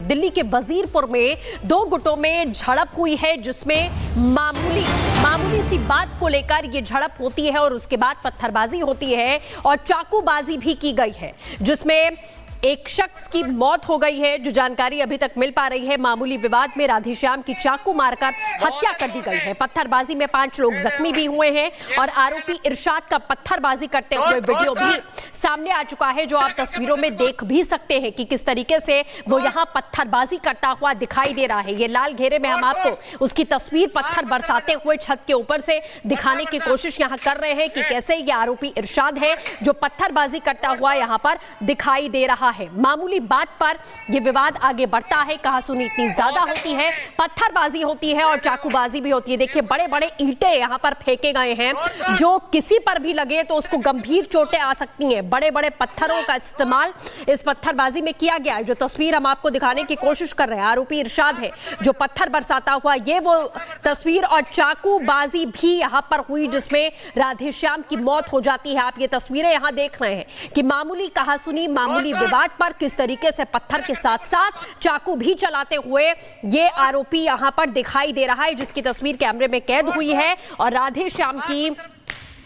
दिल्ली के वजीरपुर में दो गुटों में झड़प हुई है, जिसमें मामूली सी बात को लेकर ये झड़प होती है और उसके बाद पत्थरबाजी होती है और चाकूबाजी भी की गई है, जिसमें एक शख्स की मौत हो गई है। जो जानकारी अभी तक मिल पा रही है, मामूली विवाद में राधेश्याम की चाकू मारकर हत्या कर दी गई है। पत्थरबाजी में 5 लोग जख्मी भी हुए हैं और आरोपी इरशाद का पत्थरबाजी करते हुए वीडियो भी सामने आ चुका है, जो आप तस्वीरों में देख भी सकते हैं कि किस तरीके से वो यहाँ पत्थरबाजी करता हुआ दिखाई दे रहा है। ये लाल घेरे में हम आपको उसकी तस्वीर पत्थर बरसाते हुए छत के ऊपर से दिखाने की कोशिश यहाँ कर रहे हैं कि कैसे ये आरोपी इरशाद है जो पत्थरबाजी करता हुआ यहाँ पर दिखाई दे रहा है। मामूली बात पर यह विवाद आगे बढ़ता है, कहासुनी इतनी ज्यादा होती है, पत्थरबाजी होती है और चाकूबाजी भी होती है। देखिए बड़े बड़े ईंटें यहां पर फेंके गए हैं, जो किसी पर भी लगे तो उसको गंभीर चोटें आ सकती हैं। बड़े बड़े पत्थरों का इस्तेमाल इस पत्थरबाजी में किया गया है। जो तस्वीर हम आपको दिखाने की कोशिश कर रहे हैं, आरोपी इरशाद है जो पत्थर बरसाता हुआ, ये वो तस्वीर। और चाकूबाजी भी यहां पर हुई जिसमें राधेश्याम की मौत हो जाती है। आप ये तस्वीरें यहां देख रहे हैं कि मामूली कहासुनी, मामूली विवाद पर किस तरीके से पत्थर के साथ साथ चाकू भी चलाते हुए ये आरोपी यहां पर दिखाई दे रहा है, जिसकी तस्वीर कैमरे में कैद हुई है और राधेश्याम की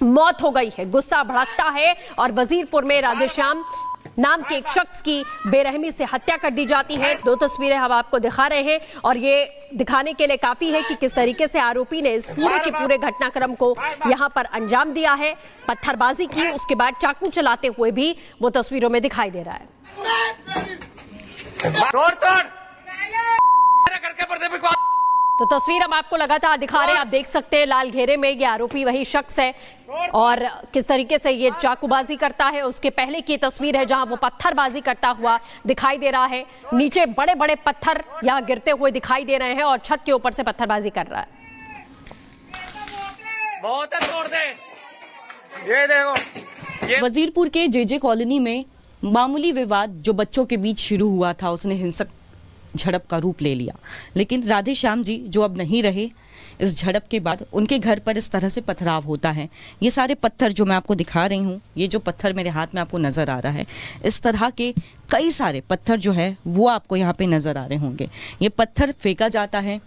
मौत हो गई है। गुस्सा भड़कता है और वजीरपुर में राधेश्याम नाम के एक शख्स की बेरहमी से हत्या कर दी जाती है। दो तस्वीरें हम आपको दिखा रहे हैं और ये दिखाने के लिए काफी है कि किस तरीके से आरोपी ने इस पूरे के पूरे घटनाक्रम को यहां पर अंजाम दिया है। पत्थरबाजी की, उसके बाद चाकू चलाते हुए भी वो तस्वीरों में दिखाई दे रहा है। तो तस्वीर हम आपको लगातार दिखा रहे हैं, आप देख सकते हैं लाल घेरे में ये आरोपी वही शख्स है और किस तरीके से ये चाकूबाजी करता है। उसके पहले की तस्वीर है जहां वो पत्थरबाजी करता हुआ दिखाई दे रहा है। नीचे बड़े बड़े पत्थर यहां गिरते हुए दिखाई दे रहे हैं और छत के ऊपर से पत्थरबाजी कर रहा है। बहुत तोड़ दे। ये देखो, वजीरपुर के जेजे कॉलोनी में मामूली विवाद जो बच्चों के बीच शुरू हुआ था, उसने हिंसक झड़प का रूप ले लिया। लेकिन राधेश्याम जी जो अब नहीं रहे, इस झड़प के बाद उनके घर पर इस तरह से पथराव होता है। ये सारे पत्थर जो मैं आपको दिखा रही हूँ, ये जो पत्थर मेरे हाथ में आपको नजर आ रहा है, इस तरह के कई सारे पत्थर जो है वो आपको यहाँ पे नजर आ रहे होंगे। ये पत्थर फेंका जाता है।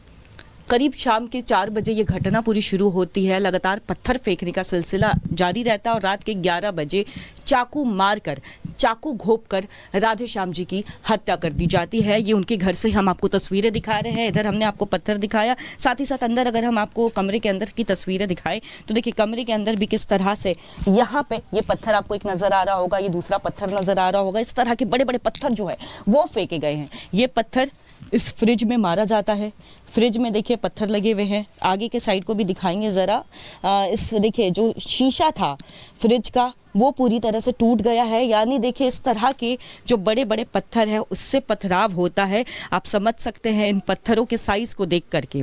करीब शाम के 4 बजे ये घटना पूरी शुरू होती है। लगातार पत्थर फेंकने का सिलसिला जारी रहता है और रात के 11 बजे चाकू मारकर, चाकू घोंपकर राधेश्याम जी की हत्या कर दी जाती है। ये उनके घर से हम आपको तस्वीरें दिखा रहे हैं। इधर हमने आपको पत्थर दिखाया, साथ ही साथ अंदर अगर हम आपको कमरे के अंदर की तस्वीरें दिखाएं तो देखिए कमरे के अंदर भी किस तरह से यहाँ पे ये पत्थर आपको एक नजर आ रहा होगा, ये दूसरा पत्थर नजर आ रहा होगा। इस तरह के बड़े बड़े पत्थर जो है वो फेंके गए हैं। ये पत्थर इस फ्रिज में मारा जाता है। फ्रिज में देखिए पत्थर लगे हुए हैं। आगे के साइड को भी दिखाएंगे जरा। इस देखिए जो शीशा था फ्रिज का वो पूरी तरह से टूट गया है। यानी देखिए इस तरह के जो बड़े बड़े पत्थर है उससे पथराव होता है। आप समझ सकते हैं इन पत्थरों के साइज को देख करके,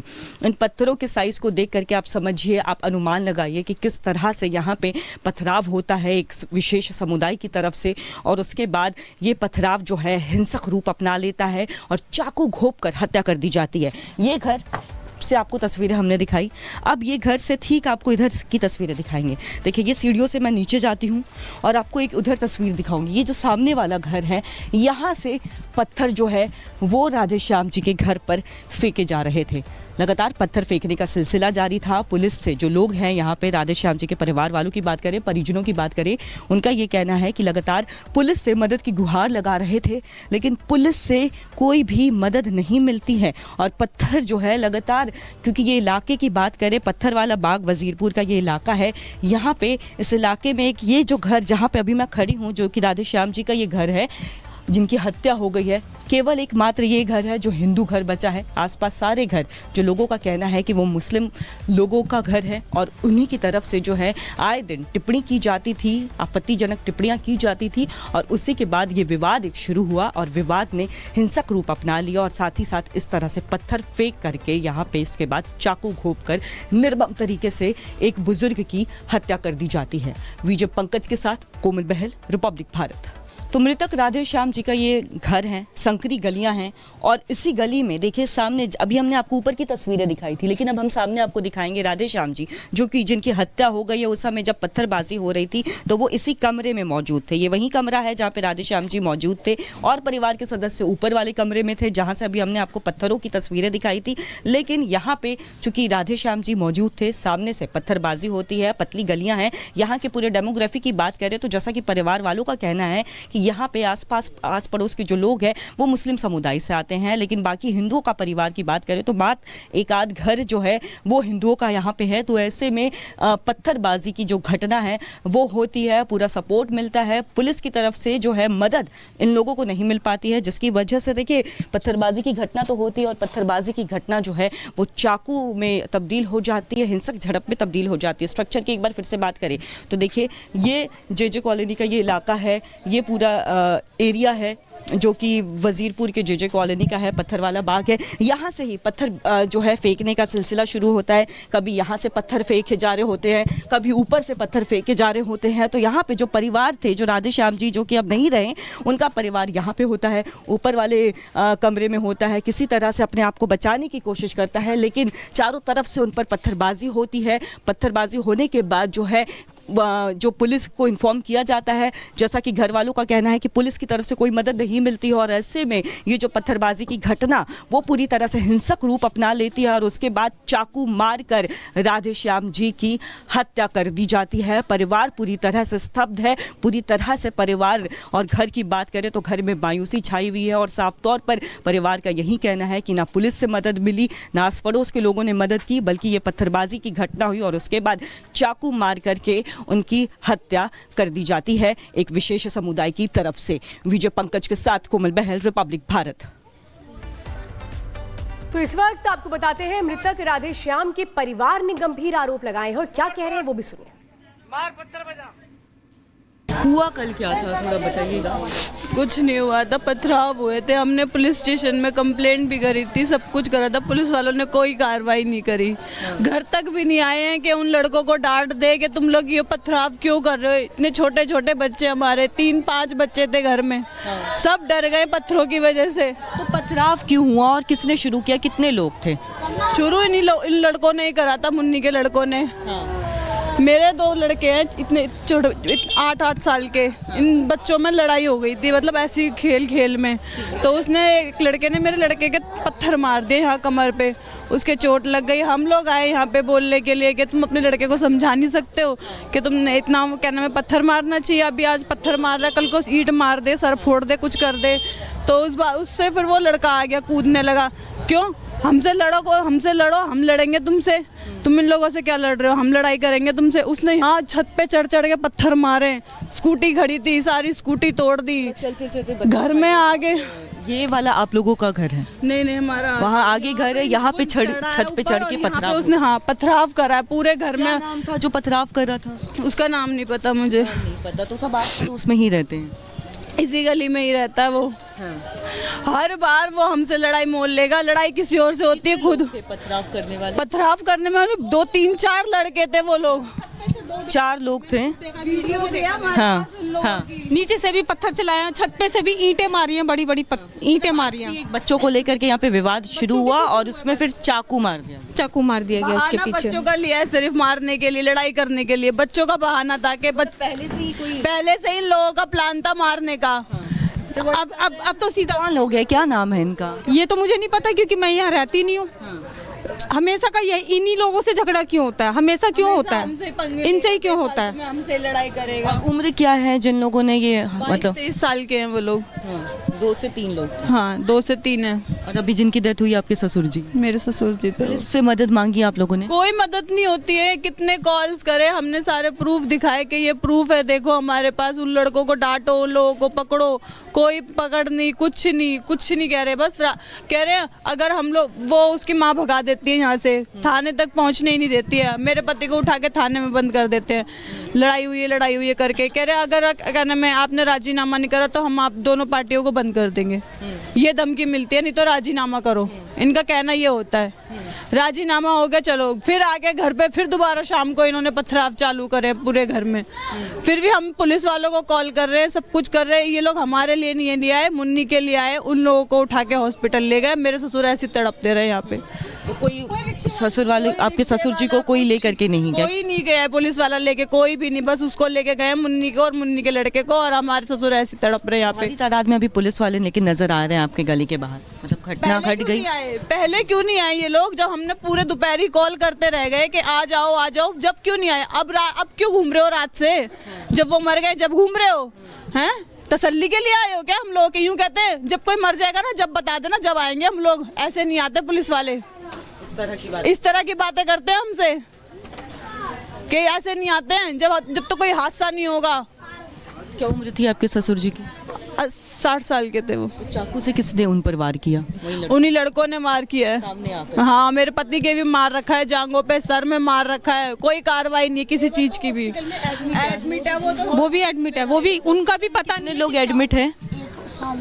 इन पत्थरों के साइज को देख करके आप समझिए, आप अनुमान लगाइए कि किस तरह से यहाँ पे पथराव होता है एक विशेष समुदाय की तरफ से। और उसके बाद ये पथराव जो है हिंसक रूप अपना लेता है और चाकू घोंप कर हत्या कर दी जाती है। ये घर से आपको तस्वीरें हमने दिखाई, अब ये घर से ठीक आपको इधर की तस्वीरें दिखाएंगे। देखिए ये सीढ़ियों से मैं नीचे जाती हूँ और आपको एक उधर तस्वीर दिखाऊंगी। ये जो सामने वाला घर है, यहाँ से पत्थर जो है वो राधेश्याम जी के घर पर फेंके जा रहे थे। लगातार पत्थर फेंकने का सिलसिला जारी था। पुलिस से जो लोग हैं यहाँ पे, राधेश्याम जी के परिवार वालों की बात करें, परिजनों की बात करें, उनका ये कहना है कि लगातार पुलिस से मदद की गुहार लगा रहे थे, लेकिन पुलिस से कोई भी मदद नहीं मिलती है। और पत्थर जो है लगातार, क्योंकि ये इलाके की बात करें, पत्थर वाला बाग वजीरपुर का ये इलाका है, यहाँ पे इस इलाके में एक ये जो घर जहाँ पे अभी मैं खड़ी हूँ, जो कि राधेश्याम जी का ये घर है जिनकी हत्या हो गई है, केवल एक मात्र ये घर है जो हिंदू घर बचा है। आसपास सारे घर जो लोगों का कहना है कि वो मुस्लिम लोगों का घर है और उन्हीं की तरफ से जो है आए दिन टिप्पणी की जाती थी, आपत्तिजनक टिप्पणियां की जाती थी। और उसी के बाद ये विवाद एक शुरू हुआ और विवाद ने हिंसक रूप अपना लिया और साथ ही साथ इस तरह से पत्थर फेंक करके यहाँ पे इसके बाद चाकू घोंपकर निर्मम तरीके से एक बुजुर्ग की हत्या कर दी जाती है। विजय पंकज के साथ कोमल बहल, रिपब्लिक भारत। तो मृतक राधे श्याम जी का ये घर है, संकरी गलियां हैं और इसी गली में देखिए सामने, अभी हमने आपको ऊपर की तस्वीरें दिखाई थी लेकिन अब हम सामने आपको दिखाएंगे राधे श्याम जी जो कि जिनकी हत्या हो गई है। उस समय जब पत्थरबाजी हो रही थी तो वो इसी कमरे में मौजूद थे। ये वही कमरा है जहाँ पे राधे श्याम जी मौजूद थे और परिवार के सदस्य ऊपर वाले कमरे में थे जहाँ से अभी हमने आपको पत्थरों की तस्वीरें दिखाई थी। लेकिन यहाँ पे चूंकि राधे श्याम जी मौजूद थे, सामने से पत्थरबाजी होती है, पतली गलियां हैं। यहाँ के पूरे डेमोग्राफी की बात करें तो जैसा कि परिवार वालों का कहना है कि यहाँ पे आसपास आस पड़ोस के जो लोग हैं वो मुस्लिम समुदाय से आते हैं, लेकिन बाकी हिंदुओं का परिवार की बात करें तो बात एक आध घर जो है वो हिंदुओं का यहाँ पे है। तो ऐसे में पत्थरबाजी की जो घटना है वो होती है, पूरा सपोर्ट मिलता है, पुलिस की तरफ से जो है मदद इन लोगों को नहीं मिल पाती है, जिसकी वजह से देखिए पत्थरबाजी की घटना तो होती है और पत्थरबाजी की घटना जो है वो चाकू में तब्दील हो जाती है, हिंसक झड़प में तब्दील हो जाती है। स्ट्रक्चर की एक बार फिर से बात करें तो देखिए ये जेजे कॉलोनी का ये इलाका है, ये पूरा एरिया है जो कि वजीरपुर के जेजे कॉलोनी का है, पत्थर वाला बाग है। यहाँ से ही पत्थर जो है फेंकने का सिलसिला शुरू होता है। कभी यहाँ से पत्थर फेंके जा रहे होते हैं, कभी ऊपर से पत्थर फेंके जा रहे होते हैं। तो यहाँ पे जो परिवार थे, जो राधे श्याम जी जो कि अब नहीं रहे, उनका परिवार यहाँ पे होता है, ऊपर वाले कमरे में होता है, किसी तरह से अपने आप को बचाने की कोशिश करता है। लेकिन चारों तरफ से उन पर पत्थरबाजी होती है। पत्थरबाजी होने के बाद जो है जो पुलिस को इन्फॉर्म किया जाता है, जैसा कि घर वालों का कहना है कि पुलिस की तरफ से कोई मदद नहीं मिलती है और ऐसे में ये जो पत्थरबाजी की घटना वो पूरी तरह से हिंसक रूप अपना लेती है और उसके बाद चाकू मारकर राधे श्याम जी की हत्या कर दी जाती है। परिवार पूरी तरह से स्तब्ध है, पूरी तरह से परिवार और घर की बात करें तो घर में मायूसी छाई हुई है और साफ तौर पर परिवार का यही कहना है कि ना पुलिस से मदद मिली, ना आस पड़ोस के लोगों ने मदद की, बल्कि ये पत्थरबाजी की घटना हुई और उसके बाद चाकू मार करके उनकी हत्या कर दी जाती है एक विशेष समुदाय की तरफ से। विजय पंकज के साथ कोमल बहल, रिपब्लिक भारत। तो इस वक्त आपको बताते हैं मृतक राधे श्याम के परिवार ने गंभीर आरोप लगाए हैं और क्या कह रहे हैं वो भी सुनिए। मार पत्थर बजा। हुआ कल क्या था, थोड़ा बताइएगा। कुछ नहीं हुआ था, पथराव हुए थे। हमने पुलिस स्टेशन में कंप्लेंट भी करी थी, सब कुछ करा था, पुलिस वालों ने कोई कार्रवाई नहीं करी। घर तक भी नहीं आए हैं कि उन लड़कों को डांट दे कि तुम लोग ये पथराव क्यों कर रहे हो। इतने छोटे छोटे बच्चे, हमारे 3-5 बच्चे थे घर में, सब डर गए पत्थरों की वजह से। तो पथराव क्यों हुआ और किसने शुरू किया, कितने लोग थे? शुरू इन लड़कों ने ही करा था, मुन्नी के लड़कों ने। मेरे 2 लड़के हैं, इतने छोटे 8-8 साल के। इन बच्चों में लड़ाई हो गई थी, मतलब ऐसी खेल खेल में। तो उसने, एक लड़के ने मेरे लड़के के पत्थर मार दिए यहाँ कमर पे, उसके चोट लग गई। हम लोग आए यहाँ पे बोलने के लिए कि तुम अपने लड़के को समझा नहीं सकते हो कि तुमने इतना कहना में पत्थर मारना चाहिए। अभी आज पत्थर मार रहा है, कल को ईंट मार दे, सर फोड़ दे, कुछ कर दे। तो उससे फिर वो लड़का आ गया, कूदने लगा। क्यों हमसे लड़ो, हम लड़ेंगे तुमसे, तुम इन लोगों से क्या लड़ रहे हो, हम लड़ाई करेंगे तुमसे। उसने यहाँ छत पे चढ़ के पत्थर मारे, स्कूटी खड़ी थी, सारी स्कूटी तोड़ दी, चलते घर में आगे। ये वाला आप लोगों का घर है? नहीं, हमारा वहाँ आगे घर है, यहाँ पे छत पे चढ़ के पथराव। उसने पथराव करा है पूरे घर में। नाम था जो पथराव कर रहा था? उसका नाम नहीं पता मुझे। नहीं पता। तो सब आप उसमें ही रहते हैं? इसी गली में ही रहता है वो। हर बार वो हमसे लड़ाई मोल लेगा, लड़ाई किसी और से होती है। खुद पथराव करने वाले, 2-3-4 लड़के थे वो लोग। 4 लोग थे। हाँ। नीचे से भी पत्थर चलाया, छत पे से भी ईंटें मारी हैं, बड़ी बड़ी ईंटें मारी हैं। बच्चों को लेकर के यहाँ पे विवाद शुरू हुआ और उसमें फिर चाकू मार दिया गया उसके पीछे। बच्चों का लिया है सिर्फ मारने के लिए, लड़ाई करने के लिए। बच्चों का बहाना था कि पहले से ही लोगों का प्लान था मारने का। अब तो सीधा कौन लोग है, क्या नाम है इनका? ये तो मुझे नहीं पता क्योंकि मैं यहाँ रहती नहीं हूँ। हमेशा का ये इन्हीं लोगों से झगड़ा क्यों होता है, हमेशा क्यों होता है, इनसे ही क्यों होता है। हमसे लड़ाई करेगा। उम्र क्या है जिन लोगों ने ये, मतलब 23 साल के हैं वो लोग। 2 से 3 लोग? हाँ, 2 से 3 है। और अभी जिनकी डेथ हुई आपके ससुर जी? मेरे ससुर जी। पुलिस से मदद मांगी आप लोगों ने? कोई मदद नहीं होती है। कितने कॉल्स करे हमने, सारे प्रूफ दिखाए कि ये प्रूफ है, देखो हमारे पास। उन लड़कों को डांटो, उन लोगों को पकड़ो, कोई पकड़ नहीं, कुछ नहीं कह रहे। बस कह रहे हैं अगर हम लोग, वो उसकी माँ भगा देती है यहाँ से, थाने तक पहुँचने ही नहीं देती है। मेरे पति को उठा के थाने में बंद कर देते हैं। लड़ाई हुई है करके कह रहे अगर कहना मैं आपने राजीनामा नहीं करा तो हम आप दोनों पार्टियों को बंद कर देंगे। ये धमकी मिलती है, नहीं तो राजीनामा करो, इनका कहना ये होता है। राजीनामा हो गया, चलो फिर आके घर पे फिर दोबारा शाम को इन्होंने पथराव चालू करे पूरे घर में। फिर भी हम पुलिस वालों को कॉल कर रहे हैं, सब कुछ कर रहे हैं। ये लोग हमारे लिए नहीं आए, मुन्नी के लिए आए, उन लोगों को उठा के हॉस्पिटल ले गए। मेरे ससुर ऐसी तड़पते रहे यहाँ पे। तो कोई ससुर वाले आपके ससुर जी को कोई लेकर के नहीं गया? कोई नहीं गया है पुलिस वाला लेके, कोई भी नहीं, बस उसको लेके गए मुन्नी को और मुन्नी के लड़के को, और हमारे ससुर ऐसी तड़प रहे यहाँ पे। बड़ी तादाद में अभी पुलिस वाले लेकिन नजर आ रहे हैं आपके गली के बाहर, मतलब घटना घट गई। पहले क्यों नहीं आए ये लोग? जब हमने पूरे दोपहरी कॉल करते रह गए कि आ जाओ, जब क्यों नहीं आए? अब क्यों घूम रहे हो रात से? जब वो मर गए, जब घूम रहे हो हैं? तसल्ली के लिए आए हो क्या? हम लोग के यूं कहते हैं जब कोई मर जाएगा ना, जब बता देना, जब आएंगे हम लोग। ऐसे नहीं आते पुलिस वाले, इस तरह की बातें करते हैं हमसे कि ऐसे नहीं आते हैं जब तो कोई हादसा नहीं होगा। क्या उम्र थी आपके ससुर जी की? 60 साल के थे वो। तो चाकू से किसने उन पर वार किया? उन्हीं लड़कों ने मार किया है। सामने आकर? हाँ, मेरे पति के भी मार रखा है, जांघों पे, सर में मार रखा है। कोई कार्रवाई नहीं किसी चीज की भी। एडमिट है वो भी एडमिट है, वो भी उनका भी पता कितने नहीं। लोग एडमिट हैं?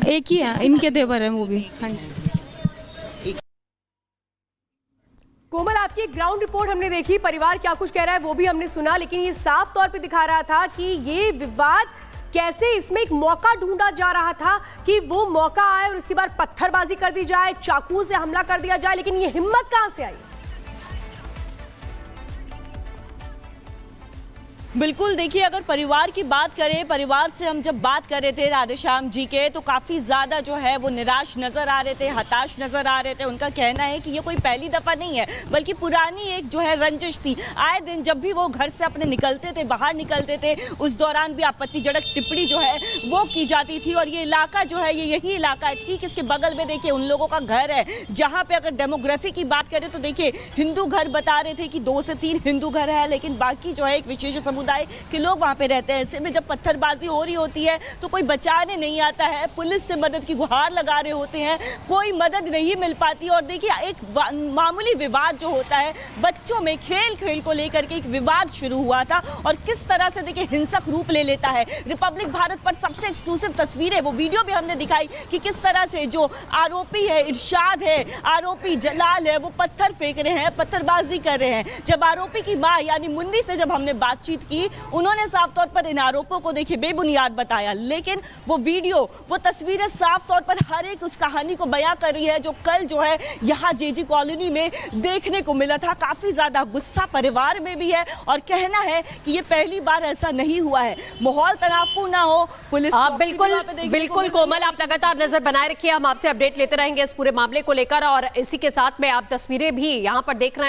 एक ही है, इनके देवर है वो भी। हाँ जी। कोमल, आपकी ग्राउंड रिपोर्ट हमने देखी, परिवार क्या कुछ कह रहा है वो भी हमने सुना, लेकिन ये साफ तौर पे दिखा रहा था कि ये विवाद कैसे, इसमें एक मौका ढूंढा जा रहा था कि वो मौका आए और उसके बाद पत्थरबाजी कर दी जाए, चाकू से हमला कर दिया जाए, लेकिन ये हिम्मत कहां से आई? बिल्कुल, देखिए अगर परिवार की बात करें, परिवार से हम जब बात कर रहे थे राधेश्याम जी के, तो काफ़ी ज़्यादा जो है वो निराश नज़र आ रहे थे, हताश नज़र आ रहे थे। उनका कहना है कि ये कोई पहली दफ़ा नहीं है, बल्कि पुरानी एक जो है रंजिश थी। आए दिन जब भी वो घर से अपने निकलते थे, बाहर निकलते थे, उस दौरान भी आपत्तिजनक टिप्पणी जो है वो की जाती थी। और ये इलाका जो है, ये यही इलाका है, ठीक इसके बगल में देखिए उन लोगों का घर है, जहाँ पर अगर डेमोग्राफी की बात करें तो देखिए हिंदू घर बता रहे थे कि 2 से 3 हिंदू घर है, लेकिन बाकी जो है एक विशेष समुदाय के लोग वहां पे रहते हैं। ऐसे में जब पत्थरबाजी हो रही होती है तो कोई बचाने नहीं आता है, पुलिस से मदद की गुहार लगा रहे होते हैं, कोई मदद नहीं मिल पाती। और देखिए एक मामूली विवाद जो होता है, बच्चों में खेल को लेकर के एक विवाद शुरू हुआ था और किस तरह से देखिए हिंसक रूप ले लेता है। रिपब्लिक भारत पर सबसे एक्सक्लूसिव तस्वीरें, वो वीडियो भी हमने दिखाई कि किस तरह से जो आरोपी है, इरशाद है, आरोपी जलाल है, वो पत्थर फेंक रहे हैं, पत्थरबाजी कर रहे हैं। जब आरोपी की मां यानी मुन्नी से जब हमने बातचीत की, उन्होंने साफ तौर पर इन आरोपों को देखिए बेबुनियाद बताया, लेकिन वो वीडियो, वो तस्वीरें साफ तौर पर हर एक उस कहानी को बयां कर रही है जो कल जो है यहाँ जेजी कॉलोनी में देखने को मिला था। काफी ज्यादा गुस्सा परिवार में भी है और कहना है कि ये पहली बार ऐसा नहीं हुआ है। माहौल तनावपूर्ण हो, पुलिस बिल्कुल कोमल, आप लगातार नजर बनाए रखिए, हम आपसे अपडेट लेते रहेंगे इस पूरे मामले को लेकर। और इसी के साथ में आप तस्वीरें भी यहाँ पर देख रहे हैं।